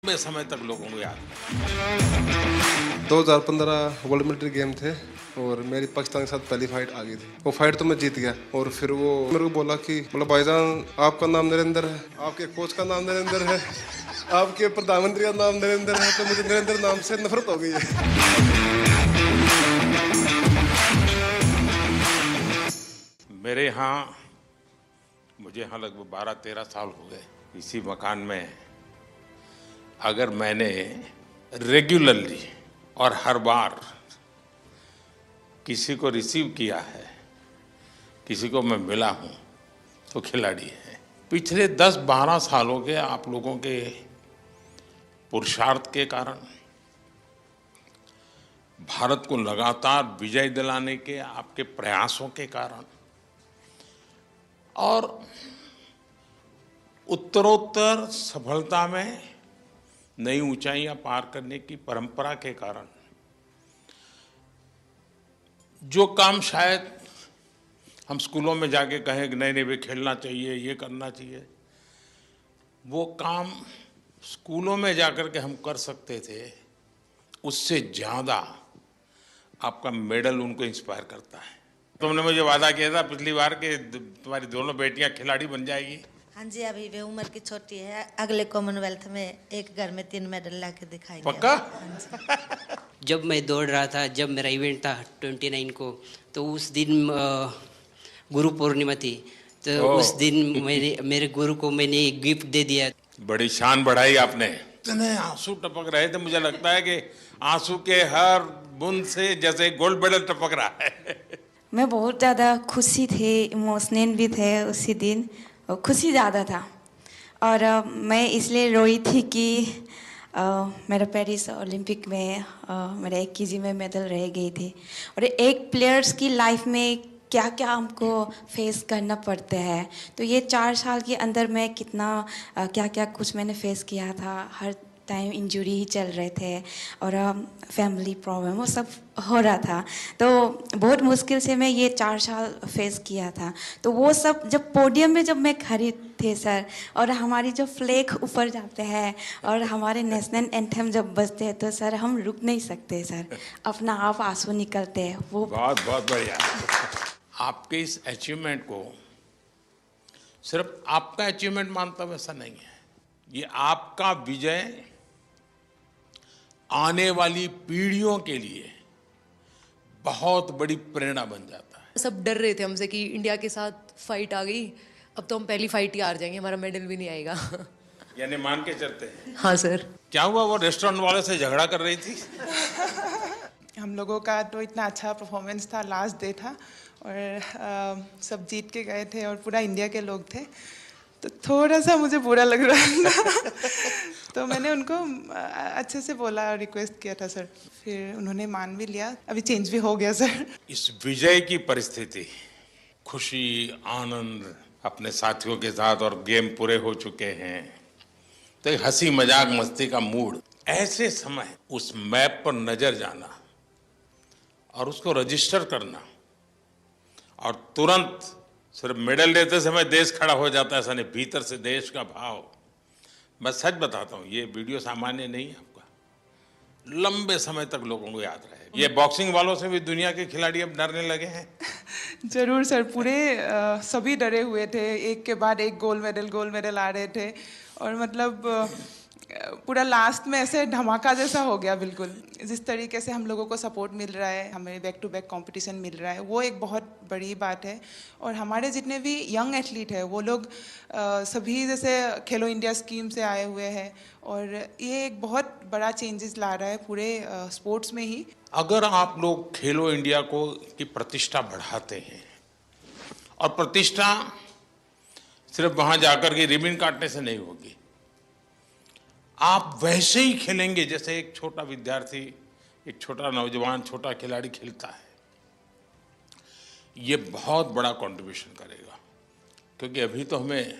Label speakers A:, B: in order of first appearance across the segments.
A: लंबे समय तक लोगों को याद है।
B: 2015 वर्ल्ड मिलिट्री गेम थे और मेरी पाकिस्तान के साथ पहली फाइट आ गई थी। वो फाइट तो मैं जीत गया और फिर वो मेरे को बोला कि मतलब भाईजान आपका नाम नरेंद्र है, आपके कोच का नाम नरेंद्र है, आपके प्रधानमंत्री का नाम नरेंद्र है, तो मुझे नरेंद्र नाम से नफरत हो गई है।
A: मेरे यहाँ मुझे यहाँ लगभग 12-13 साल हो गए इसी मकान में। अगर मैंने रेगुलरली और हर बार किसी को रिसीव किया है, किसी को मैं मिला हूँ, तो खिलाड़ी है। पिछले 10-12 सालों के आप लोगों के पुरुषार्थ के कारण, भारत को लगातार विजय दिलाने के आपके प्रयासों के कारण और उत्तरोत्तर सफलता में नई ऊंचाइयां पार करने की परंपरा के कारण जो काम शायद हम स्कूलों में जाके कहें कि नहीं नहीं वे खेलना चाहिए, ये करना चाहिए, वो काम स्कूलों में जाकर के हम कर सकते थे, उससे ज़्यादा आपका मेडल उनको इंस्पायर करता है। तुमने मुझे वादा किया था पिछली बार कि तुम्हारी दोनों बेटियां खिलाड़ी बन जाएगी।
C: हाँ जी, अभी वे उम्र की छोटी है, अगले कॉमनवेल्थ में एक घर में 3 मेडल ला के दिखाएंगे।
A: पक्का?
C: हाँ जी।
D: जब मैं दौड़ रहा था, जब मेरा इवेंट था 29 को, तो उस दिन गुरु पूर्णिमा थी, तो उस दिन मेरे गुरु को मैंने एक गिफ्ट दे दिया।
A: बड़ी शान बढ़ाई आपने। इतने आंसू टपक रहे थे, मुझे लगता है कि आंसू के हर बूंद से जैसे गोल्ड मेडल टपक रहा है।
E: मैं बहुत ज़्यादा खुशी थे, इमोशनल भी थे उसी दिन, और खुशी ज़्यादा था। और मैं इसलिए रोई थी कि मेरा पेरिस ओलंपिक में मेरा 1 केजी में मेडल रह गई थी। और एक प्लेयर्स की लाइफ में क्या क्या हमको फेस करना पड़ता है, तो ये 4 साल के अंदर मैं कितना क्या क्या कुछ मैंने फेस किया था। हर टाइम इंजरी ही चल रहे थे और फैमिली प्रॉब्लम वो सब हो रहा था, तो बहुत मुश्किल से मैं ये 4 साल फेस किया था। तो वो सब जब पोडियम में जब मैं खड़ी थे सर, और हमारी जो फ्लैग ऊपर जाते हैं और हमारे नेशनल एंथम जब बजते हैं, तो सर हम रुक नहीं सकते सर, अपना आप आंसू निकलते हैं। वो
A: बहुत बहुत बढ़िया। आपके इस अचीवमेंट को सिर्फ आपका अचीवमेंट मानता हूं, ऐसा नहीं है। ये आपका विजय आने वाली पीढ़ियों के लिए बहुत बड़ी प्रेरणा बन जाता है।
F: सब डर रहे थे हमसे कि इंडिया के साथ फाइट आ गई, अब तो हम पहली फाइट ही हार जाएंगे, हमारा मेडल भी नहीं आएगा।
A: यानी मान के चलते हैं।
F: हाँ सर।
A: क्या हुआ, वो रेस्टोरेंट वाले से झगड़ा कर रही थी?
G: हम लोगों का तो इतना अच्छा परफॉर्मेंस था, लास्ट डे था और सब जीत के गए थे और पूरा इंडिया के लोग थे, तो थोड़ा सा मुझे बुरा लग रहा था। तो मैंने उनको अच्छे से बोला, रिक्वेस्ट किया था सर, फिर उन्होंने मान भी लिया, अभी चेंज भी हो गया सर।
A: इस विजय की परिस्थिति, खुशी, आनंद अपने साथियों के साथ और गेम पूरे हो चुके हैं, तो एक हंसी मजाक मस्ती का मूड, ऐसे समय उस मैप पर नजर जाना और उसको रजिस्टर करना और तुरंत सिर्फ मेडल लेते समय देश खड़ा हो जाता है, ऐसा नहीं, भीतर से देश का भाव। मैं सच बताता हूँ, ये वीडियो सामान्य नहीं है आपका, लंबे समय तक लोगों को याद रहेगा। ये बॉक्सिंग वालों से भी दुनिया के खिलाड़ी अब डरने लगे हैं।
G: जरूर सर, पूरे सभी डरे हुए थे, एक के बाद एक गोल्ड मेडल आ रहे थे और मतलब पूरा लास्ट में ऐसे धमाका जैसा हो गया बिल्कुल। जिस तरीके से हम लोगों को सपोर्ट मिल रहा है, हमें बैक टू बैक कंपटीशन मिल रहा है, वो एक बहुत बड़ी बात है। और हमारे जितने भी यंग एथलीट हैं वो लोग सभी जैसे खेलो इंडिया स्कीम से आए हुए हैं और ये एक बहुत बड़ा चेंजेस ला रहा है पूरे स्पोर्ट्स में ही।
A: अगर आप लोग खेलो इंडिया को की प्रतिष्ठा बढ़ाते हैं, और प्रतिष्ठा सिर्फ वहां जाकर के रिबन काटने से नहीं होगी, आप वैसे ही खेलेंगे जैसे एक छोटा विद्यार्थी, एक छोटा नौजवान, छोटा खिलाड़ी खेलता है, ये बहुत बड़ा कंट्रीब्यूशन करेगा। क्योंकि अभी तो हमें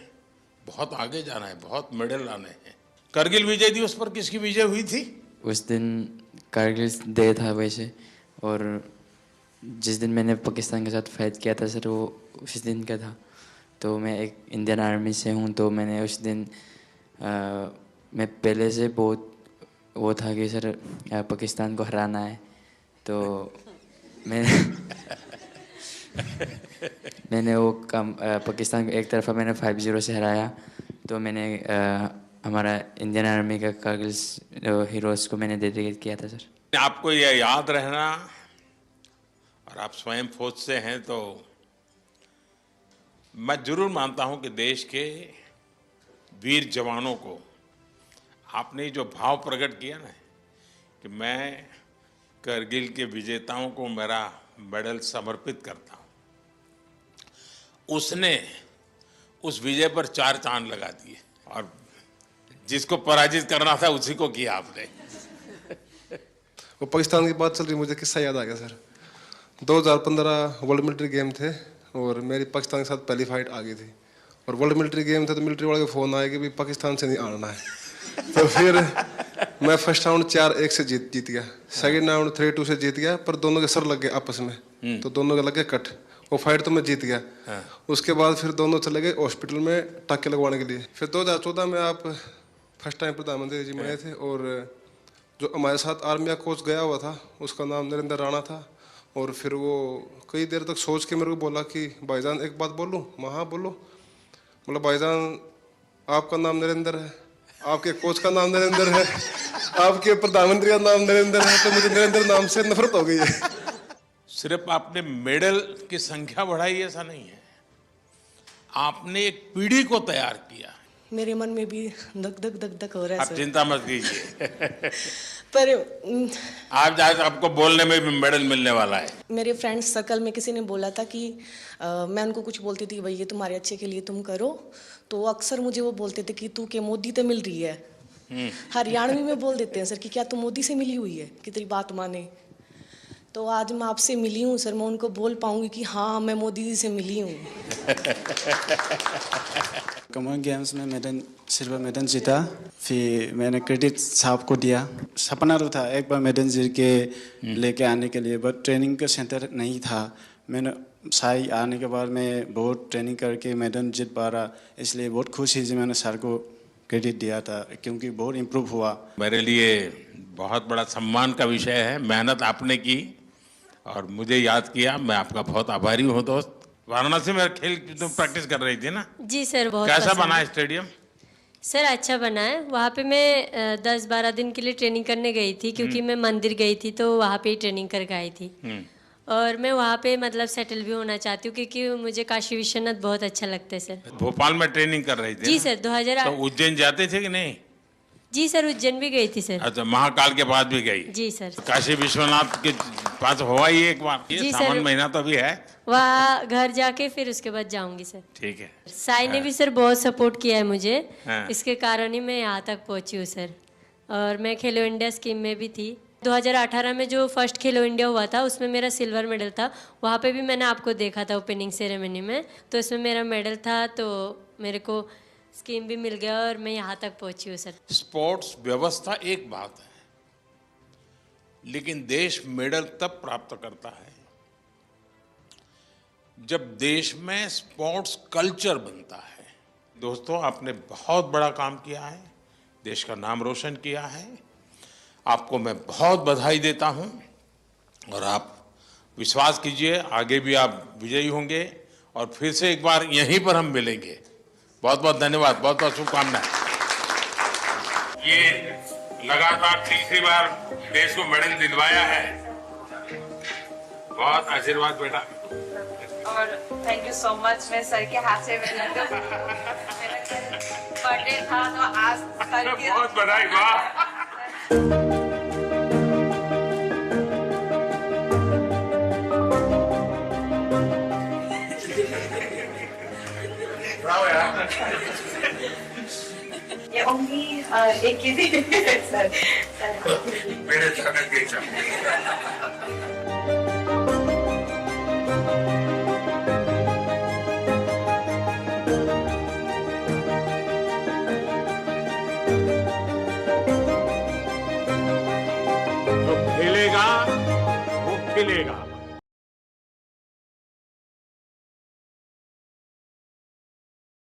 A: बहुत आगे जाना है, बहुत मेडल लाने हैं। करगिल विजय दिवस पर किसकी विजय हुई थी?
H: उस दिन कारगिल डे था वैसे, और जिस दिन मैंने पाकिस्तान के साथ फाइट किया था सर, वो उस दिन का था। तो मैं एक इंडियन आर्मी से हूँ, तो मैंने उस दिन मैं पहले से बहुत वो था कि सर पाकिस्तान को हराना है, तो मैंने वो काम पाकिस्तान को एक तरफा मैंने 5-0 से हराया। तो मैंने हमारा इंडियन आर्मी का कारगिल हीरोज़ को मैंने डेडिकेट किया था सर।
A: आपको यह याद रहना, और आप स्वयं फौज से हैं, तो मैं जरूर मानता हूं कि देश के वीर जवानों को आपने जो भाव प्रकट किया ना कि मैं करगिल के विजेताओं को मेरा मेडल समर्पित करता हूं, उसने उस विजय पर 4 चांद लगा दिए, और जिसको पराजित करना था उसी को किया आपने।
B: वो पाकिस्तान की बात चल रही, मुझे किस्सा याद आ गया सर। 2015 वर्ल्ड मिलिट्री गेम थे और मेरी पाकिस्तान के साथ पहली फाइट आ गई थी, और वर्ल्ड मिलिट्री गेम थे तो मिलिट्री वाले का फ़ोन आया कि भाई पाकिस्तान से नहीं आना है। तो फिर मैं फर्स्ट राउंड 4-1 से जीत गया, सेकंड राउंड 3-2 से जीत गया, पर दोनों के सर लग गए आपस में, तो दोनों के लग गए कट। वो फाइट तो मैं जीत गया। उसके बाद फिर दोनों चले गए हॉस्पिटल में टाके लगवाने के लिए। फिर 2014 में आप फर्स्ट टाइम प्रधानमंत्री जी बने थे, और जो हमारे साथ आर्मी का कोच गया हुआ था उसका नाम नरेंद्र राणा था। और फिर वो कई देर तक सोच के मेरे को बोला कि भाईजान एक बात बोलूं? मैं हाँ बोलो। मतलब भाईजान आपका नाम नरेंद्र है, आपके कोच का नाम नरेंद्र है, आपके प्रधानमंत्री का नाम नरेंद्र है, तो मुझे नरेंद्र नाम से नफरत हो गई है।
A: सिर्फ आपने मेडल की संख्या बढ़ाई ऐसा नहीं है, आपने एक पीढ़ी को तैयार किया।
I: मेरे मन में भी धक धक धक धक हो रहा है
A: आप
I: सर।
A: चिंता मत कीजिए।
I: पर
A: आप आज आपको बोलने में भी मेडल मिलने वाला है।
I: मेरे फ्रेंड्स सर्कल में किसी ने बोला था कि मैं उनको कुछ बोलती थी, भाई ये तुम्हारे अच्छे के लिए तुम करो, तो अक्सर मुझे वो बोलते थे कि तू के मोदी तो मिल रही है। हरियाणवी में बोल देते हैं सर कि क्या तू मोदी से मिली हुई है कि तेरी बात माने। तो आज मैं आपसे मिली हूँ सर, मैं उनको बोल पाऊंगी कि हाँ मैं मोदी जी से मिली हूँ।
J: कॉमन गेम्स में मेडल, सिल्वर मेडल जीता, फिर मैंने क्रेडिट साहब को दिया। सपना तो था एक बार मेडल जीत के लेके आने के लिए, बट ट्रेनिंग का सेंटर नहीं था। मैंने साई आने के बाद मैं बहुत ट्रेनिंग करके मेडल जीत पा रहा, इसलिए बहुत खुशी थी। मैंने सर को क्रेडिट दिया था क्योंकि बहुत इम्प्रूव हुआ।
A: मेरे लिए बहुत बड़ा सम्मान का विषय है। मेहनत आपने की और मुझे याद किया, मैं आपका बहुत आभारी हूँ दोस्त। वाराणसी में खेल तुम प्रैक्टिस कर रही थी ना?
K: जी सर, बहुत
A: कैसा
K: पसंद
A: बना
K: है।
A: है स्टेडियम?
K: सर अच्छा बना है। वहाँ पे मैं 10-12 दिन के लिए ट्रेनिंग करने गई थी, क्योंकि मैं मंदिर गई थी तो वहाँ पे ही ट्रेनिंग करके आई थी। और मैं वहाँ पे मतलब सेटल भी होना चाहती हूँ, क्योंकि मुझे काशी विश्वनाथ बहुत अच्छा लगता है सर।
A: भोपाल में ट्रेनिंग कर रही थी
K: जी
A: ना?
K: सर, 2008।
A: तो उज्जैन जाते थे कि नहीं?
K: जी सर, उज्जैन भी गई थी सर।
A: अच्छा, महाकाल के बाद भी गई?
K: जी सर।
A: काशी विश्वनाथ के पास हुआ ही एक बार। ये
K: जी
A: सावन
K: सर।
A: महीना तो भी है।
K: वहाँ घर जाके फिर उसके बाद जाऊंगी सर।
A: ठीक है।
K: साई ने भी सर बहुत सपोर्ट किया है मुझे,
A: हाँ।
K: इसके कारण ही मैं यहाँ तक पहुँची हूँ सर। और मैं खेलो इंडिया स्कीम में भी थी। 2018 में जो फर्स्ट खेलो इंडिया हुआ था उसमें मेरा सिल्वर मेडल था। वहाँ पे भी मैंने आपको देखा था ओपनिंग सेरेमनी में, तो इसमें मेरा मेडल था, तो मेरे को स्कीम भी मिल गया और मैं यहाँ तक पहुँची हूँ सर।
A: स्पोर्ट्स व्यवस्था एक बात है, लेकिन देश मेडल तब प्राप्त करता है जब देश में स्पोर्ट्स कल्चर बनता है। दोस्तों, आपने बहुत बड़ा काम किया है, देश का नाम रोशन किया है। आपको मैं बहुत बधाई देता हूं, और आप विश्वास कीजिए आगे भी आप विजयी होंगे, और फिर से एक बार यहीं पर हम मिलेंगे। बहुत बहुत धन्यवाद, बहुत बहुत शुभकामनाएं। ये लगातार तीसरी बार देश को मेडल दिलवाया है। बहुत आशीर्वाद बेटा।
L: और थैंक यू सो मच। मैं सर के हाथ से मेरा बर्थडे था तो आज सर के
A: बहुत बधाई। वाह,
L: ये ओनली एक ही थी सर।
A: मेरे साथ के खेलेगा वो खिलेगा।